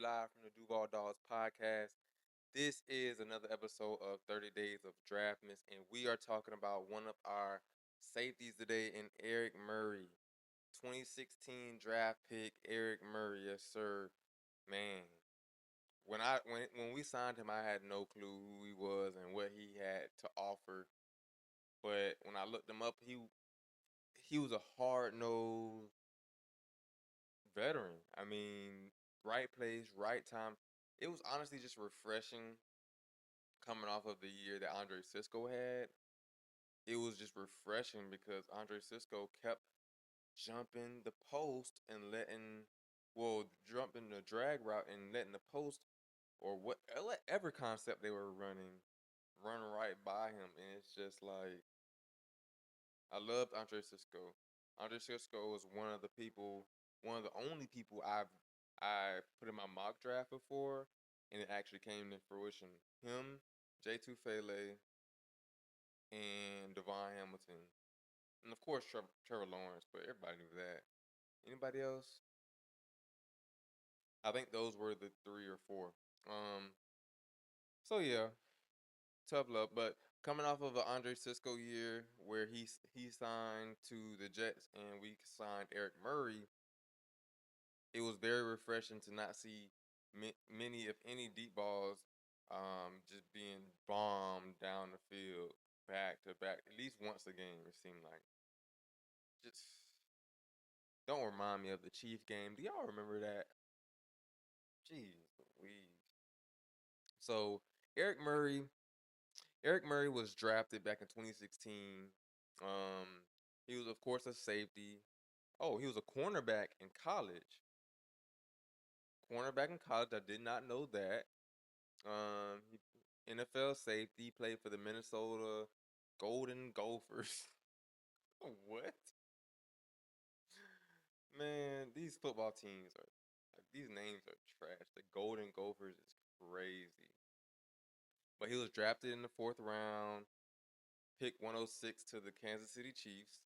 live from the Duval Dogs podcast. This is another episode of 30 Days of Draftmas, and we are talking about one of our safeties today in Eric Murray. 2016 draft pick, Eric Murray, yes, sir. Man, when we signed him, I had no clue who he was and what he had to offer. But when I looked him up, he was a hard nosed veteran. I mean, right place, right time. It was honestly just refreshing coming off of the year that Andre Cisco had. It was just refreshing because Andre Cisco kept jumping the post and jumping the drag route and letting the post or whatever concept they were running run right by him. And it's just like, I loved Andre Cisco. Andre Cisco was one of the only people I put in my mock draft before, and it actually came to fruition. Him, J2 Fele, and Devon Hamilton, and of course Trevor Lawrence. But everybody knew that. Anybody else? I think those were the three or four. Um, so yeah, tough luck. But coming off of an Andre Cisco year where he signed to the Jets and we signed Eric Murray, it was very refreshing to not see many, if any, deep balls just being bombed down the field back to back, at least once a game, it seemed like. Just don't remind me of the Chief game. Do y'all remember that? Jeez Louise. So Eric Murray, Eric Murray was drafted back in 2016. Um, he was, of course, a safety. Oh, he was a cornerback in college. Cornerback in college. I did not know that. NFL safety, played for the Minnesota Golden Gophers. What? Man, these football teams are like these names are trash. The Golden Gophers is crazy. But he was drafted in the fourth round, pick 106 to the Kansas City Chiefs.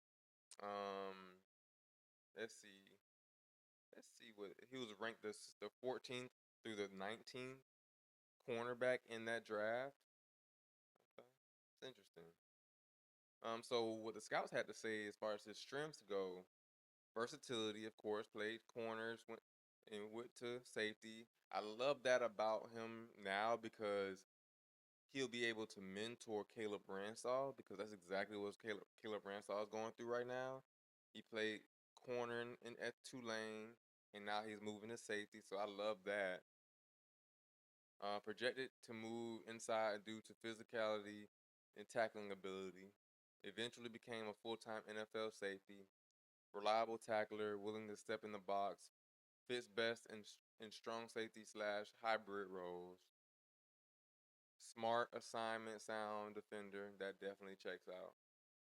Um, let's see. Let's see what he was ranked the 14th through the 19th cornerback in that draft. Okay. It's interesting. So what the scouts had to say as far as his strengths go, versatility, of course, played corners, went to safety. I love that about him now because he'll be able to mentor Caleb Bransaw because that's exactly what Caleb Bransaw is going through right now. He played corner at Tulane, and now he's moving to safety, so I love that. Projected to move inside due to physicality and tackling ability. Eventually became a full-time NFL safety. Reliable tackler, willing to step in the box. Fits best in strong safety slash hybrid roles. Smart assignment, sound defender. That definitely checks out.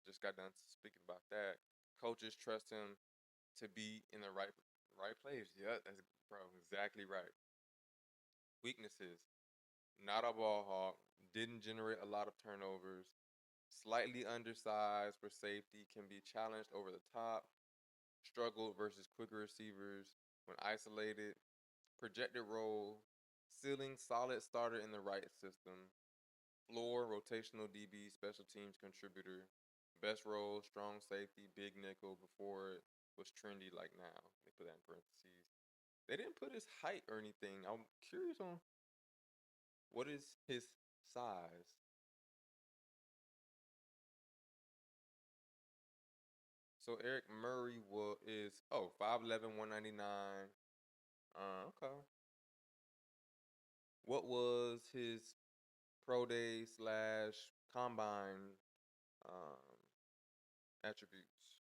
Just got done speaking about that. Coaches trust him to be in the right place. Yeah, that's bro, exactly right. Weaknesses. Not a ball hawk. Didn't generate a lot of turnovers. Slightly undersized for safety. Can be challenged over the top. Struggled versus quicker receivers when isolated. Projected role. Ceiling solid starter in the right system. Floor rotational DB special teams contributor. Best role strong safety big nickel before it was trendy like now. They put that in parentheses. They didn't put his height or anything. I'm curious on what is his size. So Eric Murray is 5'11", 199. Okay. What was his pro day slash combine um attributes?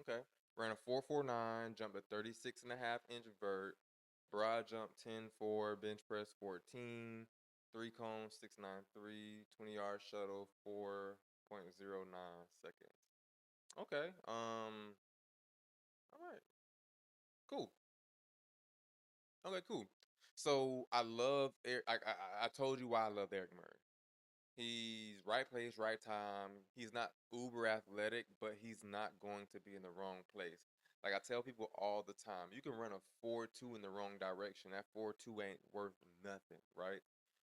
Okay. Ran a 4.49, jumped a 36.5-inch vert, broad jump 10.4, bench press 14, three cone 6.93, 20-yard shuttle 4.09 seconds. Okay. All right. Cool. Okay, cool. So I love Eric. I told you why I love Eric Murray. He's right place, right time. He's not uber athletic, but he's not going to be in the wrong place. Like I tell people all the time, you can run a 4.2 in the wrong direction. That 4.2 ain't worth nothing, right?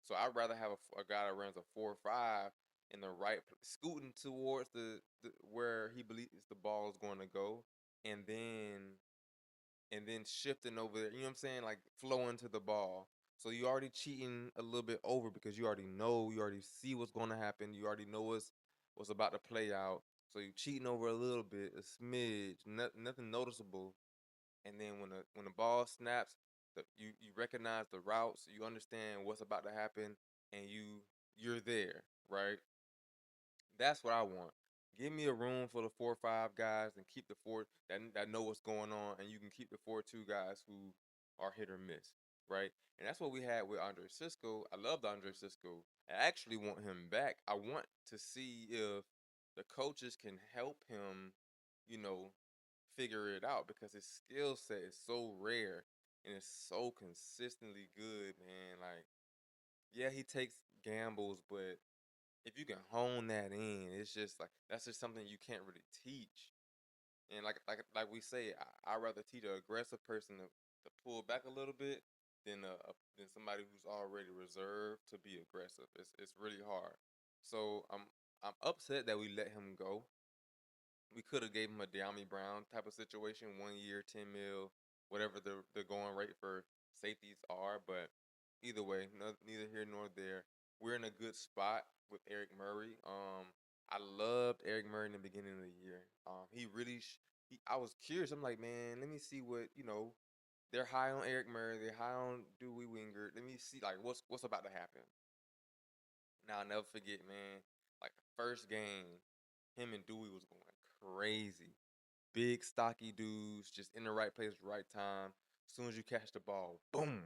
So I'd rather have a guy that runs a 4.5 in the scooting towards the where he believes the ball is going to go, and then shifting over there. You know what I'm saying? Like flowing to the ball. So you already cheating a little bit over because you already know, you already see what's going to happen. You already know what's about to play out. So you cheating over a little bit, a smidge, nothing noticeable. And then when the ball snaps, you recognize the routes, you understand what's about to happen, and you're there, right? That's what I want. Give me a room full of 4 or 5 guys and keep the four that know what's going on, and you can keep the 4-2 guys who are hit or miss, right? And that's what we had with Andre Cisco. I love Andre Cisco. I actually want him back. I want to see if the coaches can help him, you know, figure it out because his skill set is so rare and it's so consistently good, man. Like, yeah, he takes gambles, but if you can hone that in, it's just like that's just something you can't really teach. And like we say, I'd rather teach an aggressive person to pull back a little bit than somebody who's already reserved to be aggressive. It's really hard. So I'm upset that we let him go. We could have gave him a De'Ami Brown type of situation, 1 year, 10 mil, whatever the going rate for safeties are. But either way, neither here nor there. We're in a good spot with Eric Murray. I loved Eric Murray in the beginning of the year. He really, I was curious. I'm like, man, let me see what They're high on Eric Murray. They're high on Dewey Wingert. Let me see like what's about to happen. Now I'll never forget, man. Like the first game, him and Dewey was going crazy. Big stocky dudes, just in the right place, right time. As soon as you catch the ball, boom,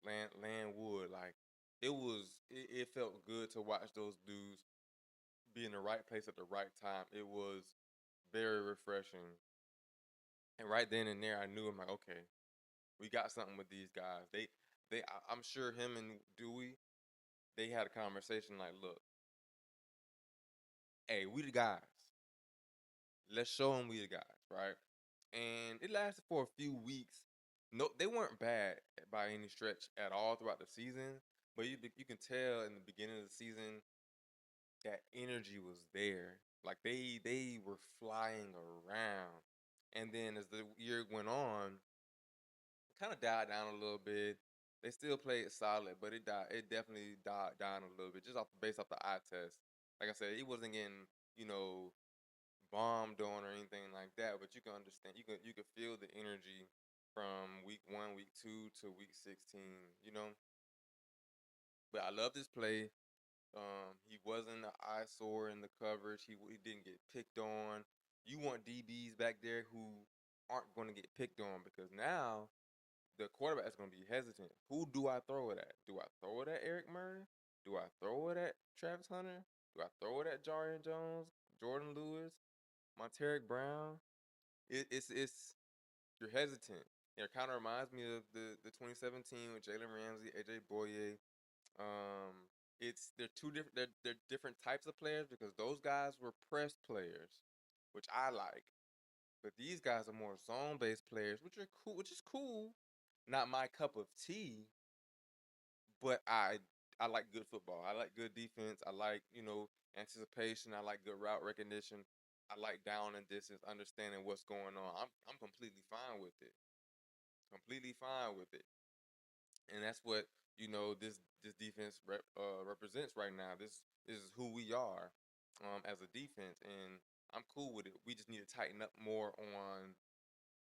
land wood. Like it felt good to watch those dudes be in the right place at the right time. It was very refreshing. And right then and there, I knew I'm like, okay, we got something with these guys. I'm sure him and Dewey, they had a conversation like, look, hey, we the guys. Let's show them we the guys, right? And it lasted for a few weeks. No, they weren't bad by any stretch at all throughout the season, but you can tell in the beginning of the season that energy was there. Like they were flying around, and then as the year went on, it kind of died down a little bit. They still played solid, but it died. It definitely died down a little bit, just based off the eye test. Like I said, he wasn't getting bombed on or anything like that, but you can understand. You can feel the energy from week 1, week 2 to week 16. But I love this play. He wasn't an eyesore in the coverage. He didn't get picked on. You want DBs back there who aren't going to get picked on because now the quarterback is going to be hesitant. Who do I throw it at? Do I throw it at Eric Murray? Do I throw it at Travis Hunter? Do I throw it at Jarian Jones, Jordan Lewis, Monteric Brown? It's you're hesitant. It kind of reminds me of the 2017 with Jalen Ramsey, AJ Boye. They're two different they're different types of players because those guys were press players, which I like. But these guys are more zone based players, which is cool. Not my cup of tea, but I like good football. I like good defense. I like, anticipation. I like good route recognition. I like down and distance, understanding what's going on. I'm completely fine with it. Completely fine with it. And that's what, this defense represents right now. This is who we are as a defense, and I'm cool with it. We just need to tighten up more on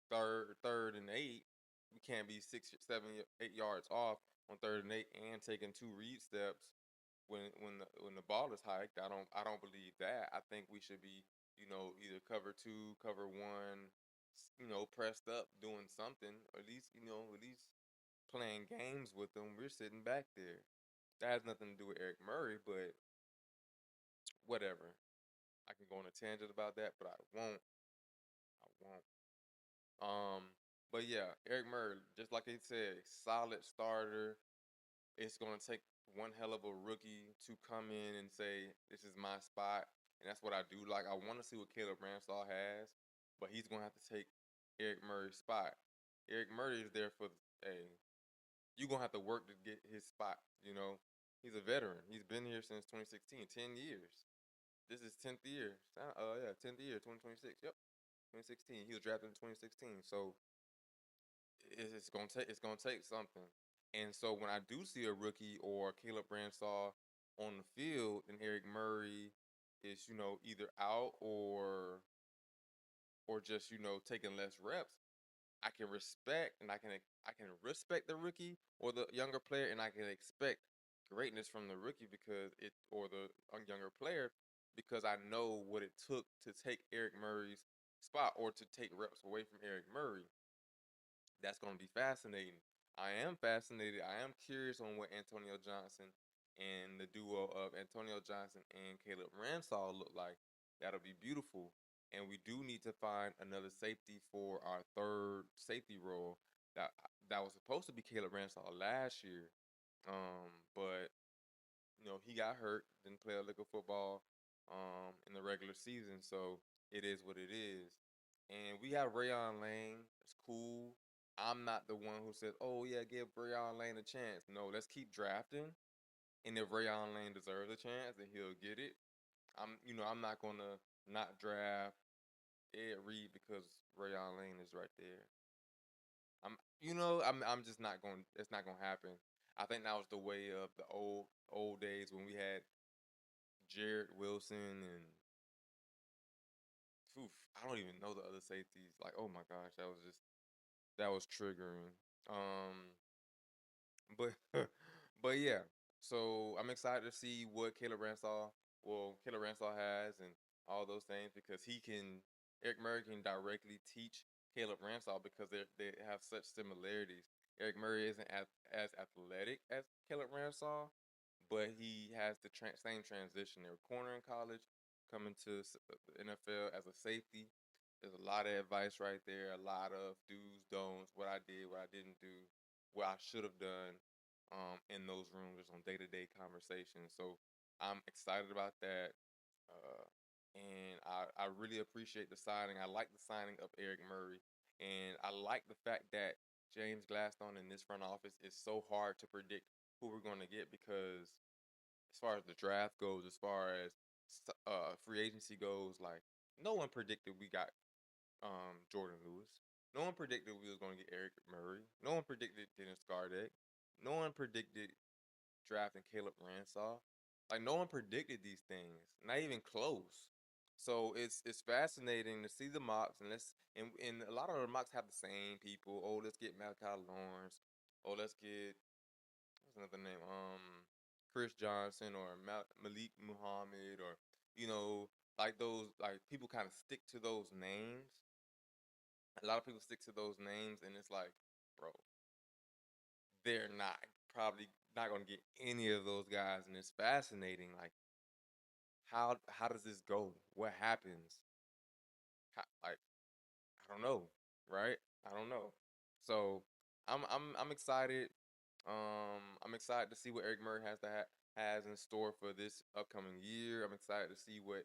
third and 8. We can't be 6, 7, 8 yards off on third and 8 and taking 2 read steps when the ball is hiked. I don't believe that. I think we should be, either cover 2, cover 1, pressed up, doing something, or at least playing games with them. We're sitting back there. That has nothing to do with Eric Murray, but whatever. I can go on a tangent about that, but I won't. I won't. Um, but yeah, Eric Murray, just like he said, solid starter. It's gonna take one hell of a rookie to come in and say, "This is my spot," and that's what I do. Like, I want to see what Caleb Ramsall has, but he's gonna have to take Eric Murray's spot. Eric Murray is there for a. You're gonna have to work to get his spot. You know, he's a veteran. He's been here since 2016, 10 years. This is 10th year. Yeah, 10th year, 2026. Yep, 2016. He was drafted in 2016. So it's gonna take something. And so when I do see a rookie or Caleb Branshaw on the field and Eric Murray is, either out or just, taking less reps, I can respect and I can respect the rookie or the younger player, and I can expect greatness from the rookie because it or the younger player, because I know what it took to take Eric Murray's spot or to take reps away from Eric Murray. That's going to be fascinating. I am fascinated. I am curious on what Antonio Johnson and the duo of Antonio Johnson and Caleb Ransall look like. That'll be beautiful. And we do need to find another safety for our third safety role. That was supposed to be Caleb Ransall last year, but he got hurt, didn't play a lick of football in the regular season, so it is what it is. And we have Rayon Lane. It's cool. I'm not the one who says, "Oh yeah, give Rayon Lane a chance." No, let's keep drafting. And if Rayon Lane deserves a chance, then he'll get it. I'm not gonna not draft Ed Reed because Rayon Lane is right there. I'm just not going. It's not gonna happen. I think that was the way of the old days when we had Jared Wilson and oof, I don't even know the other safeties. Like, oh my gosh, that was triggering. But but yeah. So I'm excited to see what Caleb Ransall has and all those things because Eric Murray can directly teach Caleb Ransall because they have such similarities. Eric Murray isn't as athletic as Caleb Ransall, but he has the same transition. They were corner in college, coming to the NFL as a safety. There's a lot of advice right there, a lot of do's, don'ts, what I did, what I didn't do, what I should have done in those rooms, just on day-to-day conversations. So I'm excited about that. Uh, and I really appreciate the signing. I like the signing of Eric Murray. And I like the fact that James Gladstone in this front office is so hard to predict who we're going to get because as far as the draft goes, as far as free agency goes, like no one predicted we got Jordan Lewis. No one predicted we was going to get Eric Murray. No one predicted Dennis Gardeck. No one predicted drafting Caleb Ransall. Like no one predicted these things, not even close. So it's fascinating to see the mocks, and a lot of the mocks have the same people. Oh, let's get Malachi Lawrence. Oh, let's get what's another name? Chris Johnson or Malik Muhammad or like those like people kind of stick to those names. A lot of people stick to those names, and it's like, bro, they're not probably not gonna get any of those guys, and it's fascinating. Like, how does this go? What happens? Like, I don't know, right? I don't know. So I'm excited. I'm excited to see what Eric Murray has in store for this upcoming year. I'm excited to see what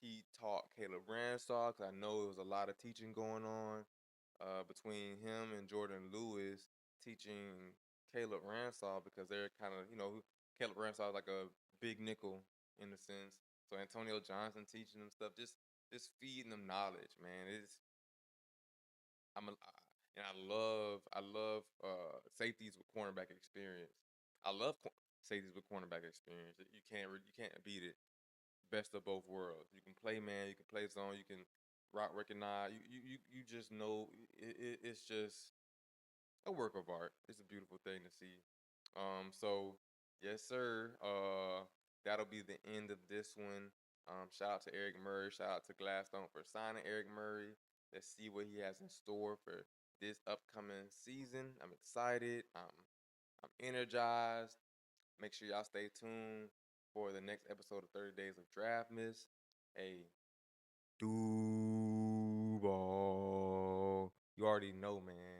he taught Caleb Ransall because I know it was a lot of teaching going on between him and Jordan Lewis teaching Caleb Ransall because they're kind of, Caleb Ransall is like a big nickel in a sense. So Antonio Johnson teaching them stuff, just feeding them knowledge, man. I'm a, and I love safeties with cornerback experience. I love safeties with cornerback experience. You can't beat it. Best of both worlds. You can play man, you can play zone, you can route recognize. You just know it's just a work of art. It's a beautiful thing to see. So yes, sir. That'll be the end of this one. Shout out to Eric Murray. Shout out to Gladstone for signing Eric Murray. Let's see what he has in store for this upcoming season. I'm excited. I'm energized. Make sure y'all stay tuned for the next episode of 30 Days of Draft Miss. Hey, Duval. You already know, man.